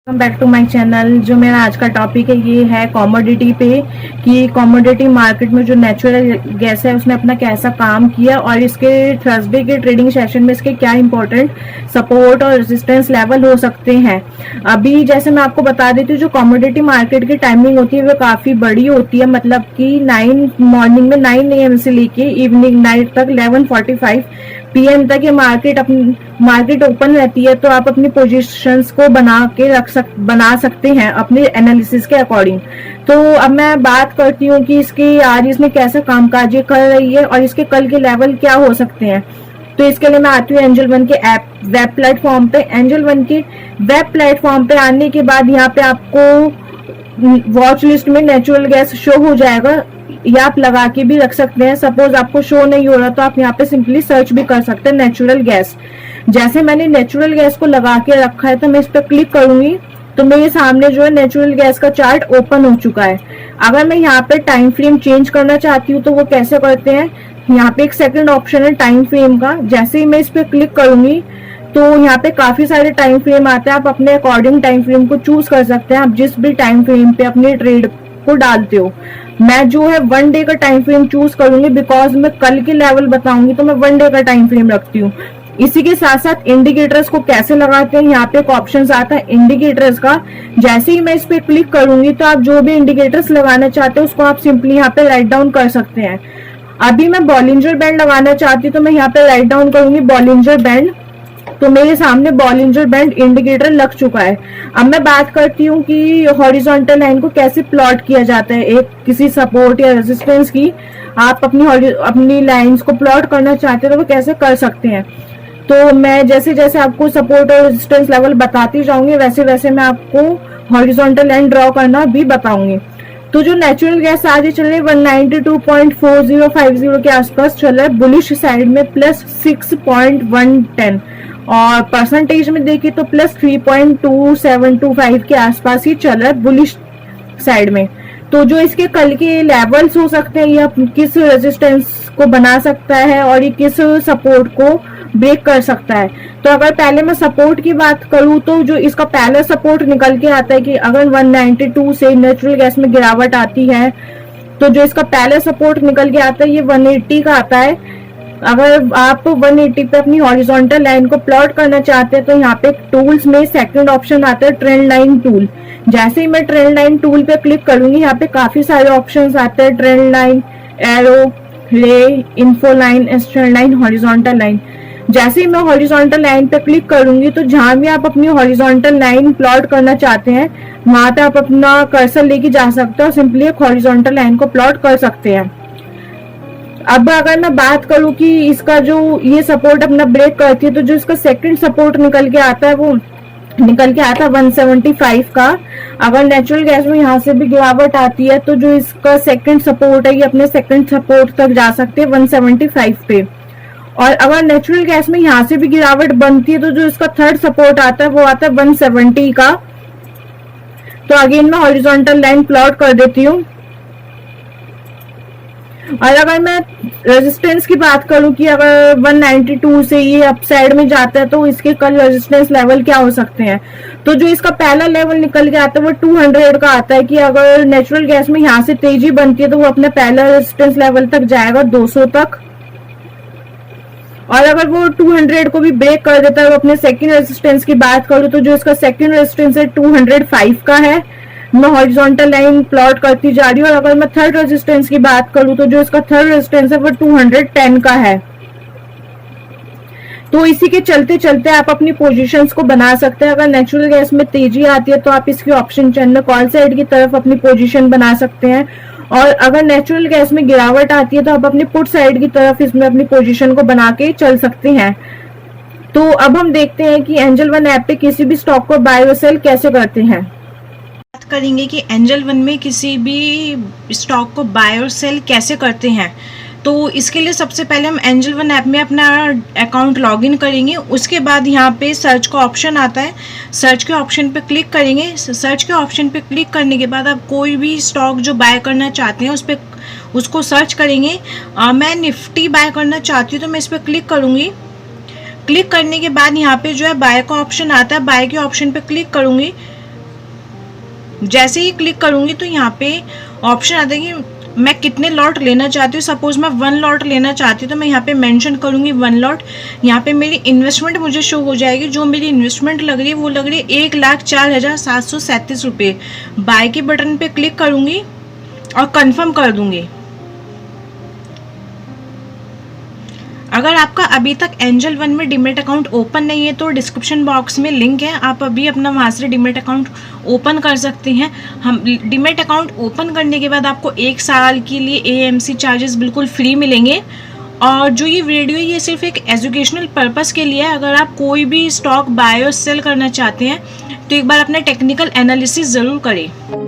Welcome back to my channel. जो मेरा आज का टॉपिक है ये है कमोडिटी पे, कि कमोडिटी मार्केट में जो नेचुरल गैस है उसने अपना कैसा काम किया और इसके थर्सडे के ट्रेडिंग सेशन में इसके क्या इंपॉर्टेंट सपोर्ट और रेजिस्टेंस लेवल हो सकते हैं। अभी जैसे मैं आपको बता देती हूँ, जो कमोडिटी मार्केट की टाइमिंग होती है वो काफी बड़ी होती है, मतलब कि मॉर्निंग में 9 AM से लेके इवनिंग नाइट तक 11:45 PM तक ये मार्केट ओपन रहती है। तो आप अपनी पोजीशंस को बना सकते हैं अपने एनालिसिस के अकॉर्डिंग। तो अब मैं बात करती हूँ कि इसकी आज इसने कैसा कामकाज कर रही है और इसके कल के लेवल क्या हो सकते हैं। तो इसके लिए मैं आती हूँ एंजल वन के वेब प्लेटफॉर्म पे। एंजल वन के वेब प्लेटफॉर्म पे आने के बाद यहाँ पे आपको वॉच लिस्ट में नेचुरल गैस शो हो जाएगा, या आप लगा के भी रख सकते हैं। सपोज आपको शो नहीं हो रहा तो आप यहाँ पे सिंपली सर्च भी कर सकते हैं नेचुरल गैस। जैसे मैंने नेचुरल गैस को लगा के रखा है तो मैं इस पर क्लिक करूंगी तो मेरे सामने जो है नेचुरल गैस का चार्ट ओपन हो चुका है। अगर मैं यहाँ पे टाइम फ्रेम चेंज करना चाहती हूँ तो वो कैसे करते हैं, यहाँ पे एक सेकंड ऑप्शन है टाइम फ्रेम का। जैसे ही मैं इस पे क्लिक करूंगी तो यहाँ पे काफी सारे टाइम फ्रेम आते हैं, आप अपने अकॉर्डिंग टाइम फ्रेम को चूज कर सकते हैं। आप जिस भी टाइम फ्रेम पे अपनी ट्रेड को डालते हो, मैं जो है 1 डे का टाइम फ्रेम चूज करूंगी, बिकॉज मैं कल के लेवल बताऊंगी तो मैं 1 डे का टाइम फ्रेम रखती हूँ। इसी के साथ साथ इंडिकेटर्स को कैसे लगाते हैं, यहाँ पे एक ऑप्शन आता है इंडिकेटर्स का। जैसे ही मैं इस पे क्लिक करूंगी तो आप जो भी इंडिकेटर्स लगाना चाहते हो उसको आप सिंपली यहाँ पे राइट डाउन कर सकते हैं। अभी मैं बॉलिंजर बैंड लगाना चाहती हूँ तो मैं यहाँ पे राइट डाउन करूंगी बॉलिंजर बैंड। तो मेरे सामने बॉलिंजर बैंड इंडिकेटर लग चुका है। अब मैं बात करती हूँ कि हॉरिजॉन्टल लाइन को कैसे प्लॉट किया जाता है। एक किसी सपोर्ट या रेजिस्टेंस की आप अपनी लाइंस को प्लॉट करना चाहते हो तो वो कैसे कर सकते हैं। तो मैं जैसे जैसे आपको सपोर्ट और रेजिस्टेंस लेवल बताती जाऊंगी वैसे वैसे मैं आपको हॉरिजॉन्टल लाइन ड्रॉ करना भी बताऊंगी। तो जो नेचुरल गैस आज चल रही है 192.4050 के आसपास चल रहा है बुलिश साइड में, प्लस 6.110, और परसेंटेज में देखिए तो प्लस 3.2725 के आसपास ही चल रहा है बुलिश साइड में। तो जो इसके कल के लेवल्स हो सकते हैं, या किस रेजिस्टेंस को बना सकता है और ये किस सपोर्ट को ब्रेक कर सकता है। तो अगर पहले मैं सपोर्ट की बात करूं तो जो इसका पहला सपोर्ट निकल के आता है कि अगर 192 से नेचुरल गैस में गिरावट आती है तो जो इसका पहला सपोर्ट निकल के आता है ये 180 का आता है। अगर आप 180 पे अपनी हॉरिजॉन्टल लाइन को प्लॉट करना चाहते हैं तो यहाँ पे टूल्स में सेकंड ऑप्शन आता है ट्रेंड लाइन टूल। जैसे ही मैं ट्रेंड लाइन टूल पे क्लिक करूंगी यहाँ पे काफी सारे ऑप्शंस आते हैं, ट्रेंड लाइन, एरो, रे, info line, external line, horizontal line. जैसे ही मैं हॉरिजॉन्टल लाइन पे क्लिक करूंगी तो जहां भी आप अपनी हॉरिजॉन्टल लाइन प्लॉट करना चाहते हैं वहां पे आप अपना कर्सर लेके जा सकते हो और सिंपली एक हॉरिजॉन्टल लाइन को प्लॉट कर सकते हैं। अब अगर मैं बात करूं कि इसका जो ये सपोर्ट अपना ब्रेक करती है तो जो इसका सेकंड सपोर्ट निकल के आता है वो निकल के आता है 175 का। अगर नेचुरल गैस में यहाँ से भी गिरावट आती है तो जो इसका सेकंड सपोर्ट है ये अपने सेकंड सपोर्ट तक जा सकते हैं 175 पे। और अगर नेचुरल गैस में यहाँ से भी गिरावट बनती है तो जो इसका थर्ड सपोर्ट आता है वो आता है 170 का। तो अगेन मैं हॉरिजॉन्टल लाइन प्लॉट कर देती हूँ। और अगर मैं रेजिस्टेंस की बात करूं कि अगर 192 से ये अप साइड में जाता है तो इसके कल रेजिस्टेंस लेवल क्या हो सकते हैं। तो जो इसका पहला लेवल निकल के आता है वो 200 का आता है, कि अगर नेचुरल गैस में यहाँ से तेजी बनती है तो वो अपने पहला रेजिस्टेंस लेवल तक जाएगा 200 तक। और अगर वो 200 को भी ब्रेक कर देता है, वो अपने सेकंड रेजिस्टेंस की बात करूं तो जो इसका सेकंड रेजिस्टेंस है 205 का है। मैं हॉरिजॉन्टल लाइन प्लॉट करती जा रही हूँ। और अगर मैं थर्ड रेजिस्टेंस की बात करूं तो जो इसका थर्ड रेजिस्टेंस है वो 210 का है। तो इसी के चलते चलते आप अपनी पोजीशंस को बना सकते हैं। अगर नेचुरल गैस में तेजी आती है तो आप इसकी ऑप्शन चेन में कॉल साइड की तरफ अपनी पोजीशन बना सकते हैं, और अगर नेचुरल गैस में गिरावट आती है तो आप अपनी पुट साइड की तरफ इसमें अपनी पोजीशन को बना के चल सकते हैं। तो अब हम देखते हैं कि एंजल वन ऐप पे किसी भी स्टॉक को बाय और सेल कैसे करते हैं। बात करेंगे कि एंजल वन में किसी भी स्टॉक को बाय और सेल कैसे करते हैं। तो इसके लिए सबसे पहले हम एंजल वन ऐप में अपना अकाउंट लॉगिन करेंगे। उसके बाद यहाँ पे सर्च का ऑप्शन आता है, सर्च के ऑप्शन पे क्लिक करेंगे। सर्च के ऑप्शन पे क्लिक करने के बाद आप कोई भी स्टॉक जो बाय करना चाहते हैं उसको सर्च करेंगे। मैं निफ्टी बाय करना चाहती हूँ तो मैं इस पर क्लिक करूँगी। क्लिक करने के बाद यहाँ पे जो है बाय का ऑप्शन आता है, बाय के ऑप्शन पे क्लिक करूँगी जैसे ही क्लिक करूँगी तो यहाँ पे ऑप्शन आता है कि मैं कितने लॉट लेना चाहती हूँ। सपोज मैं 1 लॉट लेना चाहती हूँ तो मैं यहाँ पे मेंशन करूँगी 1 लॉट। यहाँ पे मेरी इन्वेस्टमेंट मुझे शो हो जाएगी। जो मेरी इन्वेस्टमेंट लग रही है वो लग रही है 1,04,737 रुपये। बाय के बटन पे क्लिक करूँगी और कंफर्म कर दूँगी। अगर आपका अभी तक एंजल वन में डीमैट अकाउंट ओपन नहीं है तो डिस्क्रिप्शन बॉक्स में लिंक है, आप अभी अपना वहाँ से डीमैट अकाउंट ओपन कर सकते हैं। हम डीमैट अकाउंट ओपन करने के बाद आपको 1 साल के लिए AMC चार्जेस बिल्कुल फ्री मिलेंगे। और जो ये वीडियो ये सिर्फ एक एजुकेशनल पर्पस के लिए है। अगर आप कोई भी स्टॉक बाय और सेल करना चाहते हैं तो एक बार अपना टेक्निकल एनालिसिस ज़रूर करें।